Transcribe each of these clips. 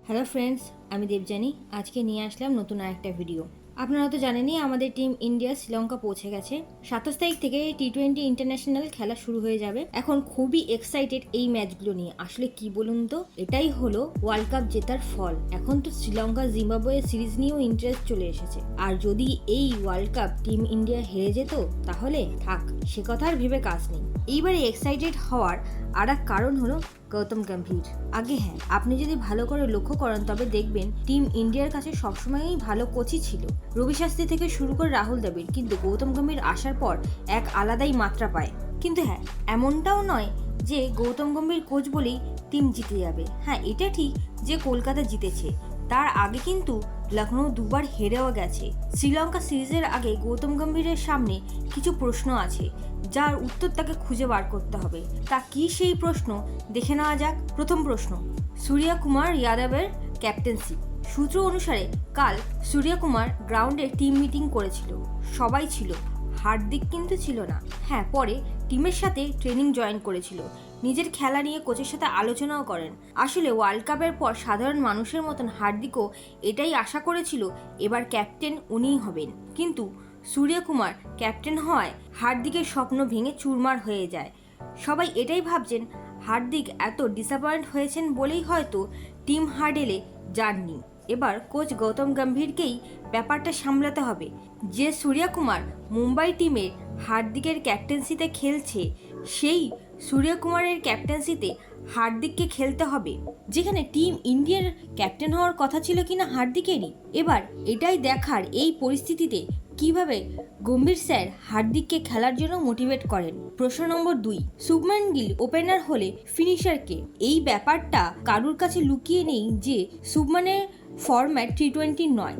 Hello friends, আমি দেবযানী। আজকে নিয়ে আসলাম নতুন আরেকটা ভিডিও। আপনারা তো জানেনই আমাদের টিম ইন্ডিয়া শ্রীলঙ্কা পৌঁছে গেছে। 27 তারিখ থেকে T20 ইন্টারন্যাশনাল খেলা শুরু হয়ে যাবে। এখন খুবই এক্সাইটেড এই ম্যাচগুলো নিয়ে। আসলে কি বলুন তো, এটাই হলো ওয়ার্ল্ড কাপ জেতার ফল। এখন তো শ্রীলঙ্কা জিম্বাবুয়ে সিরিজ নিয়েও ইন্টারেস্ট চলে এসেছে। আর যদি এই ওয়ার্ল্ড কাপ টিম ইন্ডিয়া হেরে যেত তাহলে থাক, সে কথা আর ভেবে কাজ নেই। এইবারে এক্সাইটেড হওয়ার আর এক কারণ হলো গৌতম গম্ভীর। আগে হ্যাঁ, আপনি যদি ভালো করে লক্ষ্য করেন তবে দেখবেন টিম ইন্ডিয়ার কাছে সবসময়ই ভালো কোচই ছিল। রবি শাস্ত্রী থেকে শুরু করে রাহুল দ্রাবিড়, কিন্তু গৌতম গম্ভীর আসার পর এক আলাদাই মাত্রা পায়। কিন্তু হ্যাঁ, এমনটাও নয় যে গৌতম গম্ভীর কোচ বলেই টিম জিতে যাবে। হ্যাঁ, এটা ঠিক যে কলকাতা জিতেছে, তার আগে কিন্তু লখনৌ দুবার হেরেও গেছে। শ্রীলঙ্কা সিরিজের আগে গৌতম গম্ভীরের সামনে কিছু প্রশ্ন আছে, যার উত্তর তাকে খুঁজে বার করতে হবে। তা কি সেই প্রশ্ন, দেখে নেওয়া যাক। প্রথম প্রশ্ন, সূর্যকুমার যাদবের ক্যাপ্টেন্সি। সূত্র অনুসারে কাল সূর্যকুমার গ্রাউন্ডে টিম মিটিং করেছিল, সবাই ছিল, হার্দিক কিন্তু ছিল না। হ্যাঁ, পরে টিমের সাথে ট্রেনিং জয়েন করেছিল, নিজের খেলা নিয়ে কোচের সাথে আলোচনাও করেন। আসলে ওয়ার্ল্ড কাপের পর সাধারণ মানুষের মতন হার্দিকও এটাই আশা করেছিল এবার ক্যাপ্টেন উনিই হবেন। কিন্তু সূর্যকুমার ক্যাপ্টেন হওয়ায় হার্দিকের স্বপ্ন ভেঙে চুরমার হয়ে যায়। সবাই এটাই ভাবছেন হার্দিক এত ডিসঅ্যাপয়েন্ট হয়েছেন বলেই হয়তো টিম হার্ডেলে যাননি। এবার কোচ গৌতম গম্ভীরকেই ব্যাপারটা সামলাতে হবে। যে সূর্যকুমার মুম্বাই টিমের হার্দিকের ক্যাপ্টেন্সিতে খেলছে, সেই সূর্যকুমারের ক্যাপ্টেন্সিতে হার্দিককে খেলতে হবে, যেখানে টিম ইন্ডিয়ার ক্যাপ্টেন হওয়ার কথা ছিল কিনা হার্দিকেরই। এবার এটাই দেখার এই পরিস্থিতিতে কিভাবে গম্ভীর স্যার হার্দিককে খেলার জন্য মোটিভেট করেন। প্রশ্ন নম্বর 2, শুভমান গিল ওপেনার হলে ফিনিশারকে। এই ব্যাপারটা কারুর কাছে লুকিয়ে নেই যে শুভমানের ফরম্যাট T20 নয়।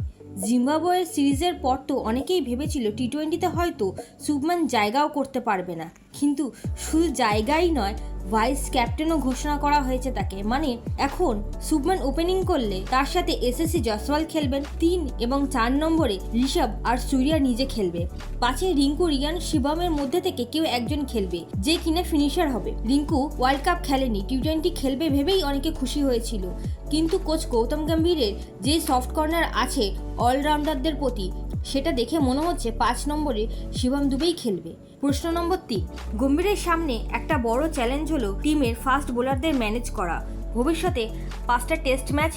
জিম্বাবুয়ে সিরিজের পর তো অনেকেই ভেবেছিল T20তে হয়তো শুভমান জায়গাও করতে পারবে না, কিন্তু শুধু জায়গাই নয়, ভাইস ক্যাপ্টেনও ঘোষণা করা হয়েছে তাকে। মানে এখন শুভমান ওপেনিং করলে তার সাথে SSC জয়সওয়াল খেলবেন, 3 এবং 4 নম্বরে ঋষভ আর সূর্যা নিজে খেলবে। 5-এ রিঙ্কু, রিয়ান, শিবমের মধ্যে থেকে কেউ একজন খেলবে, যে কিনা ফিনিশার হবে। রিঙ্কু ওয়ার্ল্ড কাপ খেলেনি, T20 খেলবে ভেবেই অনেকে খুশি হয়েছিল, কিন্তু কোচ গৌতম গম্ভীরের যে সফট কর্নার আছে অলরাউন্ডারদের প্রতি, সেটা দেখে মনে হচ্ছে 5 নম্বরে শিবম দুবেই খেলবে। প্রশ্ন নম্বর 3, গম্ভীরের সামনে একটা বড় চ্যালেঞ্জ হলো টিমের ফাস্ট বোলারদের ম্যানেজ করা। ভবিষ্যতে 5টা টেস্ট ম্যাচ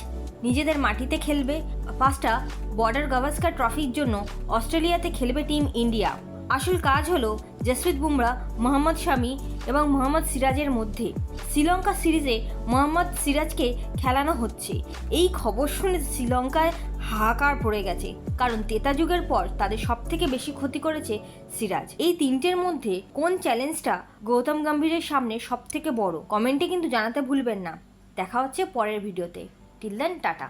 নিজেদের মাটিতে খেলবে, 5টা বর্ডার গাভাস্কার ট্রফির জন্য অস্ট্রেলিয়াতে খেলবে টিম ইন্ডিয়া। আসল কাজ হলো জসপ্রীত বুমরা, মোহাম্মদ শামি এবং মোহাম্মদ সিরাজের মধ্যে। শ্রীলঙ্কা সিরিজে মোহাম্মদ সিরাজকে খেলানো হচ্ছে। এই খবর শুনে শ্রীলঙ্কায় হাহাকার পড়ে গেছে, কারণ তেতা যুগের পর তাদের সবথেকে বেশি ক্ষতি করেছে সিরাজ। এই তিনটের মধ্যে কোন চ্যালেঞ্জটা গৌতম গম্ভীরের সামনে সবথেকে বড়? কমেন্টে কিন্তু জানাতে ভুলবেন না। দেখা হচ্ছে পরের ভিডিওতে। Till then, tata.